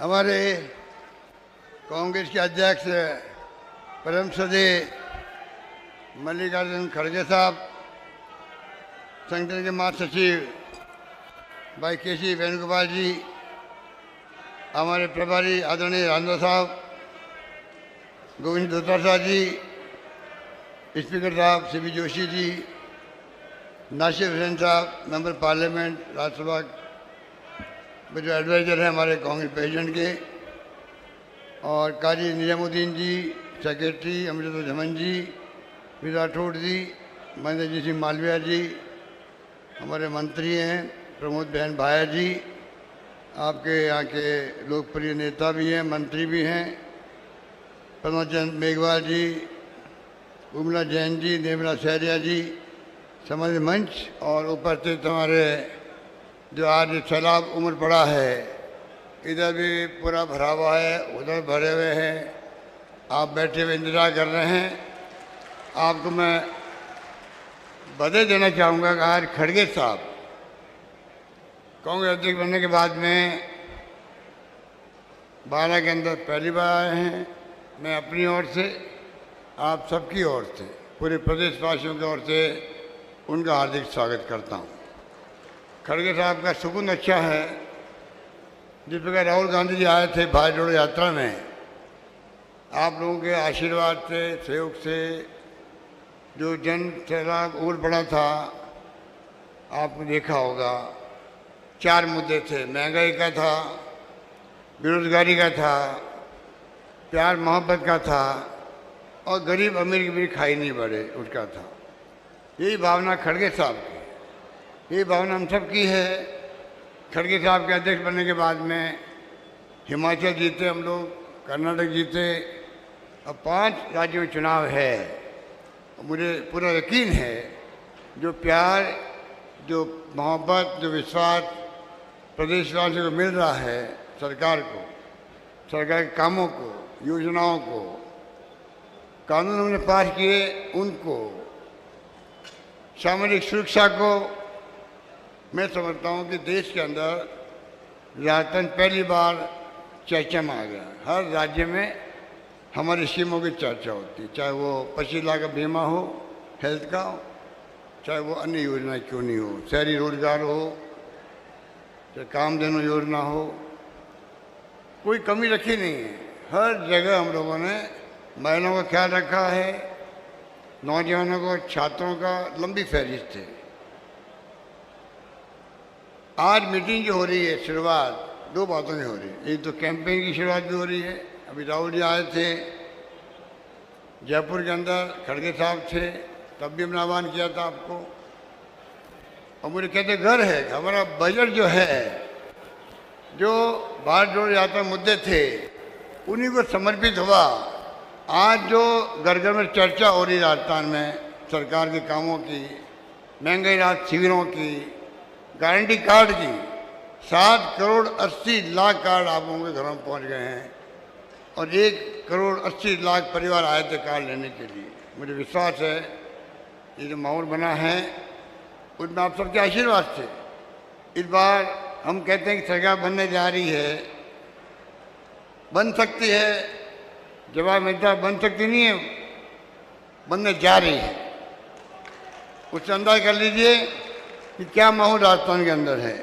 हमारे कांग्रेस के अध्यक्ष परम श्रद्धेय मल्लिकार्जुन खड़गे साहब, संगठन के महासचिव भाई केसी वेणुगोपाल जी, हमारे प्रभारी आदरणीय रांधवा साहब, गोविंद दोतारा जी, स्पीकर साहब सीपी जोशी जी, नासिर हुसैन साहब, मेंबर पार्लियामेंट राज्यसभा जो एडवाइज़र हैं हमारे कांग्रेस प्रेसिडेंट के, और कारी निजामुद्दीन जी, सेक्रेटरी अमृता झमन जी, वीर राठौड़ जी, महेंद्र जी सिंह मालविया जी, हमारे मंत्री हैं प्रमोद बहन भाया जी, आपके यहाँ के लोकप्रिय नेता भी हैं, मंत्री भी हैं, प्रमोद चंद मेघवाल जी, उमला जैन जी, निर्मला सहरिया जी, समाज मंच और उपस्थित हमारे जो आज सैलाब उम्र पड़ा है, इधर भी पूरा भरा हुआ है, उधर भरे हुए हैं, आप बैठे हुए इंतज़ार कर रहे हैं। आपको मैं बधाई देना चाहूँगा कि आज खड़गे साहब कांग्रेस अध्यक्ष बनने के बाद में 12 के अंदर पहली बार आए हैं। मैं अपनी ओर से, आप सबकी ओर से, पूरे प्रदेशवासियों की ओर से उनका हार्दिक स्वागत करता हूँ। खड़गे साहब का सुकून अच्छा है। जिस प्रकार राहुल गांधी जी आए थे भारत जोड़ो यात्रा में, आप लोगों के आशीर्वाद से, सहयोग से जो जन सैलाब उमड़ पड़ा था, आपने देखा होगा 4 मुद्दे थे। महंगाई का था, बेरोजगारी का था, प्यार मोहब्बत का था, और गरीब अमीर के बीच खाई नहीं बढ़े उसका था। यही भावना खड़गे साहब की, यही भावना हम सब की है। खड़गे साहब के अध्यक्ष बनने के बाद में हिमाचल जीते हम लोग, कर्नाटक जीते, अब 5 राज्यों में चुनाव है। मुझे पूरा यकीन है जो प्यार, जो मोहब्बत, जो विश्वास प्रदेशवासियों को मिल रहा है सरकार को, सरकार के कामों को, योजनाओं को, कानून हमने पास किए उनको, सामाजिक सुरक्षा को, मैं समझता हूँ कि देश के अंदर राजतंत्र पहली बार चर्चा में आ गया। हर राज्य में हमारी स्कीमों की चर्चा होती, चाहे वो 25 लाख का बीमा हो हेल्थ का, चाहे वो अन्य योजना क्यों नहीं हो, शहरी रोजगार हो, चाहे कामधेनु योजना हो, कोई कमी रखी नहीं है। हर जगह हम लोगों ने महिलाओं का ख्याल रखा है, नौजवानों को, छात्रों का लंबी फहरिस्त है। आज मीटिंग जो हो रही है, शुरुआत 2 बातों से हो रही है। एक तो कैंपेन की शुरुआत भी हो रही है। अभी राहुल जी आए थे जयपुर के अंदर, खड़गे साहब थे, तब भी हमने आह्वान किया था आपको, और मुझे कहते घर है कि हमारा बजट जो है, जो भारत जोड़ो यात्रा मुद्दे थे उन्हीं को समर्पित हुआ। आज जो घर घर में चर्चा हो रही राजस्थान में सरकार के कामों की, महंगाई राहत शिविरों की, गारंटी कार्ड की, 7 करोड़ 80 लाख कार्ड आप लोगों के घरों में पहुंच गए हैं, और 1 करोड़ 80 लाख परिवार आए थे कार्ड लेने के लिए। मुझे विश्वास है ये जो माहौल बना है उसमें आप सबके आशीर्वाद से इस बार हम कहते हैं कि सरकार बनने जा रही है। बन सकती है, जवाब मिलता है, बन सकती नहीं है, बनने जा रही है। उससे अंदाज कर लीजिए कि क्या माहौल राजस्थान के अंदर है।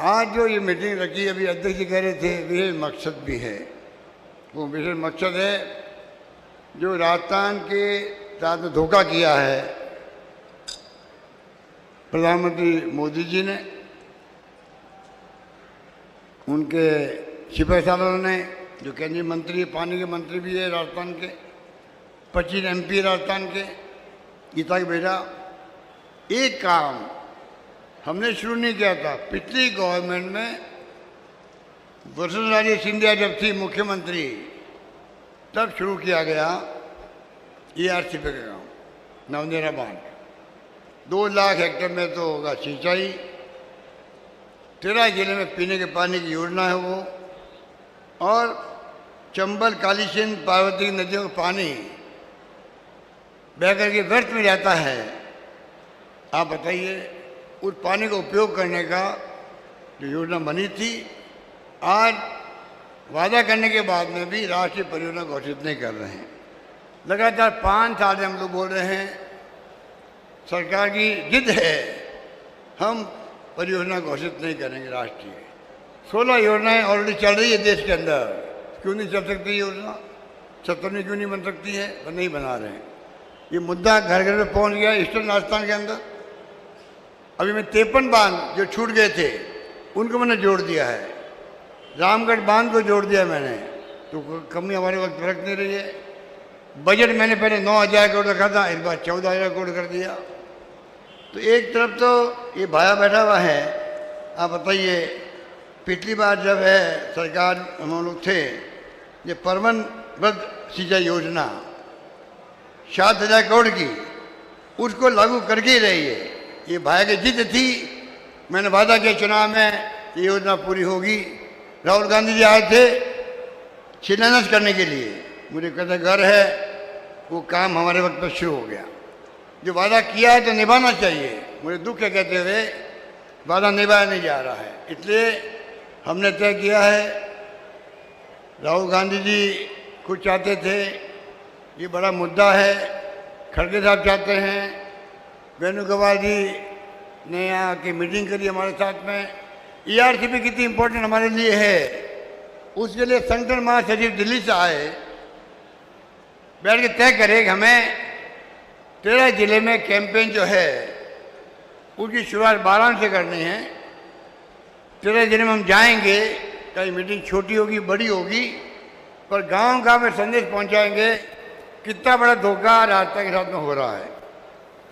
आज जो ये मीटिंग रखी, अभी अध्यक्ष जी कह रहे थे, विशेष मकसद भी है। वो विशेष मकसद है जो राजस्थान के साथ में धोखा किया है प्रधानमंत्री मोदी जी ने, उनके सिपह सालों ने, जो केंद्रीय मंत्री, पानी के मंत्री भी है राजस्थान के, 25 MP राजस्थान के, गीता के भेजा। एक काम हमने शुरू नहीं किया था, पिछली गवर्नमेंट में वसुंधरा सिंधिया जब थी मुख्यमंत्री, तब शुरू किया गया ERCP का काम, नवनेरा बांध। 2 लाख हेक्टेयर में तो होगा सिंचाई, 13 जिले में पीने के पानी की योजना है वो, और चंबल, काली सिंध, पार्वती नदियों का पानी बह करके व्यर्थ में जाता है। आप बताइए, उस पानी का उपयोग करने का जो योजना बनी थी, आज वादा करने के बाद में भी राष्ट्रीय परियोजना घोषित नहीं कर रहे हैं। लगातार 5 साल से हम लोग बोल रहे हैं, सरकार की जिद है, हम परियोजना घोषित नहीं करेंगे राष्ट्रीय। 16 योजनाएं ऑलरेडी चल रही है देश के अंदर, क्यों नहीं चल सकती योजना? 17वीं क्यों नहीं बन सकती है? पर नहीं बना रहे हैं। ये मुद्दा घर घर में पहुंच गया ईस्टर्न राजस्थान के अंदर। अभी मैं 53 बांध जो छूट गए थे उनको मैंने जोड़ दिया है, रामगढ़ बांध को जोड़ दिया मैंने, तो कमी हमारे वक्त रख नहीं रही है। बजट मैंने पहले 9,000 करोड़ रखा था, इस बार 14,000 करोड़ कर दिया। तो एक तरफ तो ये भाया बैठा हुआ है, आप बताइए, पिछली बार जब है सरकार हम लोग थे, ये परवन वृद्ध सिंचाई योजना 7,000 करोड़ की, उसको लागू करके ही रही है। ये भाया की जिद थी, मैंने वादा किया चुनाव में ये योजना पूरी होगी। राहुल गांधी जी आए थे शिलान्यास करने के लिए, मुझे कहते घर है, वो काम हमारे वक्त पर शुरू हो गया। जो वादा किया है तो निभाना चाहिए। मुझे दुख है कहते हुए वादा निभाया नहीं जा रहा है, इसलिए हमने तय किया है। राहुल गांधी जी कुछ चाहते थे, ये बड़ा मुद्दा है, खड़गे साहब चाहते हैं, वेणुगोपाल जी ने यहाँ की मीटिंग करी हमारे साथ में। ERCP कितनी इम्पोर्टेंट हमारे लिए है, उसके लिए संगठन महासचिव दिल्ली से आए, बैठ के तय करें कि हमें 13 जिले में कैंपेन जो है उसकी शुरुआत वाराणसी से करनी है। 13 जिले में हम जाएंगे, कहीं मीटिंग छोटी होगी बड़ी होगी, पर गांव गांव में संदेश पहुंचाएंगे कितना बड़ा धोखा राजस्थान के साथ में हो रहा है।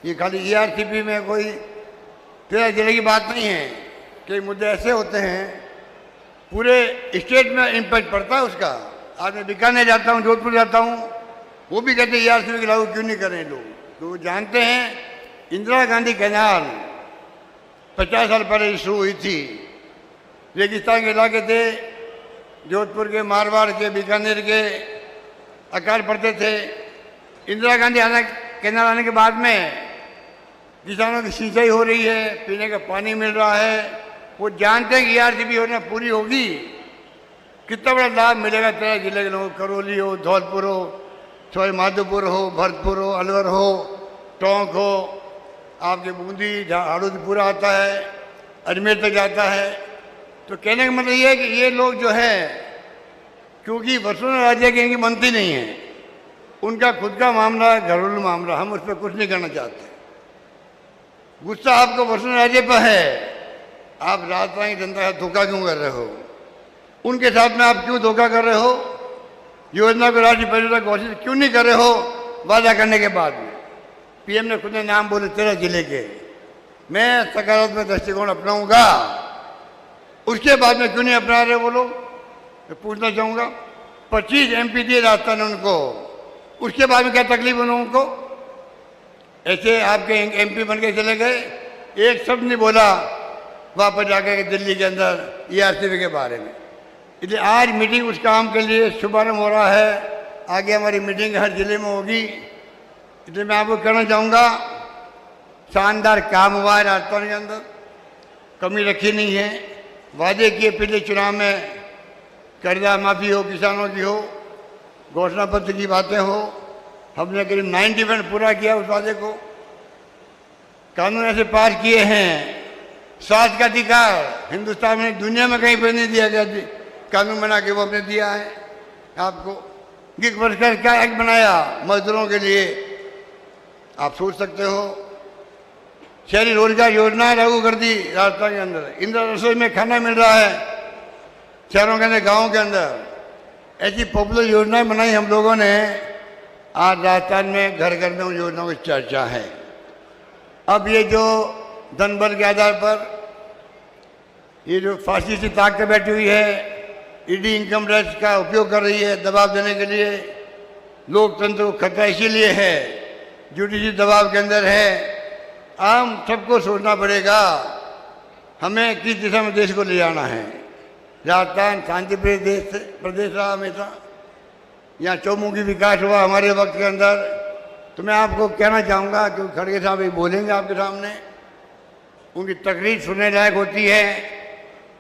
ये खाली ERCP में कोई 13 जिले की बात नहीं है, कई मुद्दे ऐसे होते हैं पूरे स्टेट में इम्पैक्ट पड़ता है उसका। आज मैं बीकानेर जाता हूँ, जोधपुर जाता हूँ, वो भी कहते हैं ERCP के लागू क्यों नहीं कर रहे लोग। तो वो जानते हैं इंदिरा गांधी कैनाल 50 साल पहले शुरू हुई थी, रेगिस्तान के इलाके थे, जोधपुर के, मारवाड़ के, बीकानेर के अकाल पड़ते थे। इंदिरा गांधी कैनाल आने के बाद में किसानों की सिंचाई हो रही है, पीने का पानी मिल रहा है। वो जानते हैं कि ERCP योजना पूरी होगी, कितना बड़ा लाभ मिलेगा 13 जिले के लोगों को। करौली हो, धौलपुर हो, सवाई माधोपुर हो, भरतपुर हो, अलवर हो, टोंक हो, आपके बूंदी हाड़ोद पूरा आता है, अजमेर तक जाता है। तो कहने का मतलब ये है कि ये लोग जो है, क्योंकि वसुंधरा राज्य के इनकी मंत्री नहीं है, उनका खुद का मामला है, घरेलू मामला, हम उस पर कुछ नहीं करना चाहते। गुस्सा आपको वसुंधरा राज्य पर है, आप राजस्थान की जनता का धोखा क्यों कर रहे हो? उनके साथ में आप क्यों धोखा कर रहे हो? योजना को राष्ट्रीय परियोजना घोषित क्यों नहीं कर रहे हो वादा करने के बाद में? PM ने खुद ने नाम बोले 13 जिले के, मैं सकारात्मक दृष्टिकोण अपनाऊंगा, उसके बाद में क्यों नहीं अपना रहे वो लोग? मैं पूछना चाहूँगा, 25 MP दिए राजस्थान ने उनको, उसके बाद में क्या तकलीफ है उनको? ऐसे आपके MP बन के चले गए, एक शब्द नहीं बोला वापस जाकर दिल्ली के अंदर ERCP के बारे में। इसलिए आज मीटिंग उस काम के लिए शुभारंभ हो रहा है, आगे हमारी मीटिंग हर जिले में होगी। इसलिए मैं आपको कहना चाहूँगा, शानदार काम हुआ है राजस्थान के अंदर, कमी रखी नहीं है। वादे किए पिछले चुनाव में, कर्जा माफ़ी हो, किसानों की हो, घोषणा पत्र की बातें हो, हमने करीब 90% पूरा किया उस वादे को। कानून ऐसे पास किए हैं, स्वास्थ्य का अधिकार हिंदुस्तान में दुनिया में कहीं पर नहीं दिया गया, कानून बना के वो हमने दिया है आपको। गिग वर्कर का एक्ट बनाया मजदूरों के लिए, आप सोच सकते हो। शहरी रोजगार योजना लागू कर दी राजस्थान के अंदर, इंदिरा रसोई में खाना मिल रहा है शहरों के अंदर, गाँव के अंदर। ऐसी पॉपुलर योजनाएं बनाई हम लोगों ने, आज राजस्थान में घर घर में उन योजनाओं की चर्चा है। अब ये जो धन बल के आधार पर ये जो फासिस्टी ताकत बैठी हुई है, ED इनकम टैक्स का उपयोग कर रही है दबाव देने के लिए, लोकतंत्र को खतरा इसीलिए है, जुडिशरी दबाव के अंदर है। हम सबको सोचना पड़ेगा हमें किस दिशा में देश को ले जाना है। राजस्थान शांति प्रदेश रहा हमेशा, यहाँ चौमुखी विकास हुआ हमारे वक्त के अंदर। तो मैं आपको कहना चाहूँगा, क्योंकि खड़गे साहब भी बोलेंगे आपके सामने, उनकी तकरीर सुनने लायक होती है,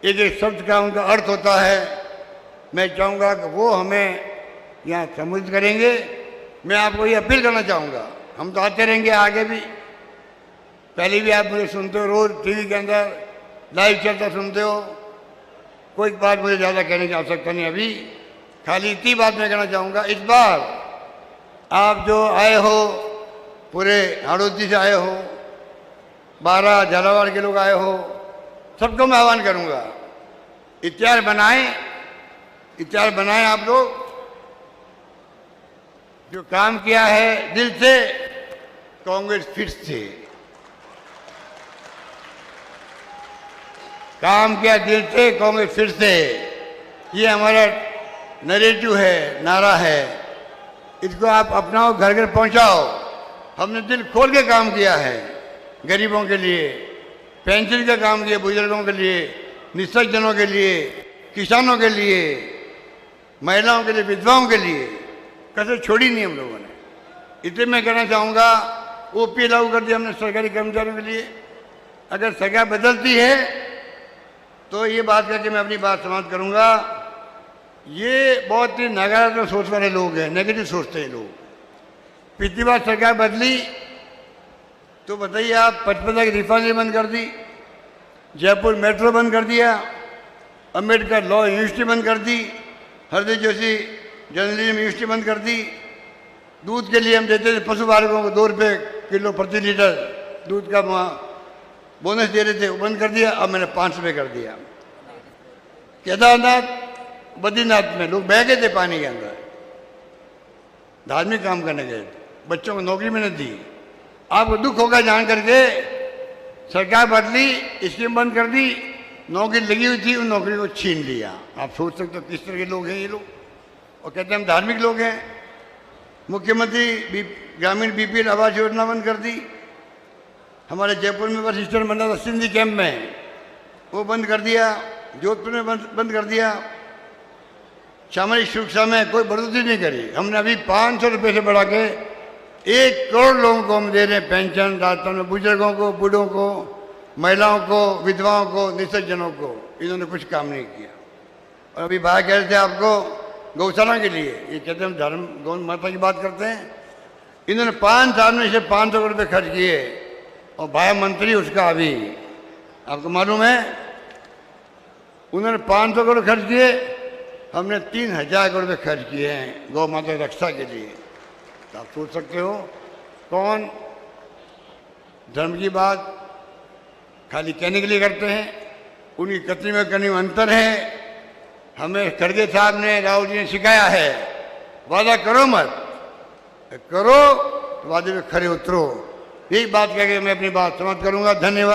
एक एक शब्द का उनका अर्थ होता है। मैं चाहूँगा कि वो हमें यहाँ सम्मिलित करेंगे। मैं आपको ये अपील करना चाहूँगा, हम तो आते रहेंगे आगे भी, पहले भी आप मुझे सुनते हो, रोज़ टीवी के अंदर लाइव चलता सुनते हो। कोई बात मुझे ज़्यादा कहने की आवश्यकता नहीं अभी, खाली इतनी बात मैं कहना चाहूँगा। इस बार आप जो आए हो, पूरे हाड़ौती से आए हो, 12 झालावाड़ के लोग आए हो, सबको मैं आह्वान करूँगा, इतिहास बनाएं आप लोग। जो काम किया है दिल से, कांग्रेस फिर से काम किया, दिल से कांग्रेस फिर से, ये हमारा नैरेटिव है, नारा है। इसको आप अपनाओ, घर घर पहुंचाओ। हमने दिल खोल के काम किया है, गरीबों के लिए पेंशन का काम किया, बुजुर्गों के लिए, निःशक्तजनों के लिए, किसानों के लिए, महिलाओं के लिए, विधवाओं के लिए, कसर छोड़ी नहीं हम लोगों ने। इतने मैं कहना चाहूँगा, ओपी लागू कर दिया हमने सरकारी कर्मचारियों के लिए। अगर सरकार बदलती है तो ये बात करके मैं अपनी बात समाप्त करूँगा। ये बहुत ही नकारात्मक सोच वाले लोग हैं, नेगेटिव सोचते हैं लोग। पिछली बार सरकार बदली तो बताइए आप, 55 की रिफाइनरी बंद कर दी, जयपुर मेट्रो बंद कर दिया, अम्बेडकर लॉ यूनिवर्सिटी बंद कर दी, हृदय जोशी जर्नलिज्म यूनिवर्सिटी बंद कर दी। दूध के लिए हम देते थे पशु पालकों को 2 रुपये किलो प्रति लीटर दूध का बोनस दे रहे थे, वो बंद कर दिया। अब मैंने 5 रुपये कर दिया। केदारनाथ बद्रीनाथ में लोग बह गए थे पानी के अंदर, धार्मिक काम करने गए, बच्चों को नौकरी मैंने दी। आपको दुख होगा जान करके, सरकार बदली, स्कीम बंद कर दी, नौकरी लगी हुई थी, उन नौकरी को छीन लिया। आप सोच सकते हो किस तरह के लोग हैं ये लोग, और कहते हैं हम धार्मिक लोग हैं। मुख्यमंत्री ग्रामीण बीपीएल आवास योजना बंद कर दी। हमारे जयपुर में बस स्टैंड बना था सिंधी कैंप में, वो बंद कर दिया। जोधपुर में बंद कर दिया। सामाजिक सुरक्षा में कोई बढ़ोतरी नहीं करी। हमने अभी 500 रुपये से बढ़ा के 1 करोड़ लोगों को हम दे रहे हैं पेंशन। राजस्थान में बुजुर्गों को, बूढ़ों को, महिलाओं को, विधवाओं को, निःशक्तजनों को इन्होंने कुछ काम नहीं किया। और अभी बाहर कह रहे थे आपको गौशाला के लिए, ये कहते हैं हम धर्म गौ माता की बात करते हैं। इन्होंने 5 साल में से 500 करोड़ रुपये खर्च किए, और भाया मंत्री उसका अभी आपको मालूम है, उन्होंने 500 करोड़ खर्च किए, हमने 3000 करोड़ रुपये खर्च किए हैं गौ माता की रक्षा के लिए। तो आप सोच सकते हो कौन धर्म की बात खाली कहने के लिए करते हैं, उनकी कथनी में करने में अंतर है। हमें खड़गे साहब ने, राहुल जी ने सिखाया है, वादा करो मत, करो तो वादे में खरे उतरो। यही बात कह के मैं अपनी बात समाप्त करूंगा। धन्यवाद।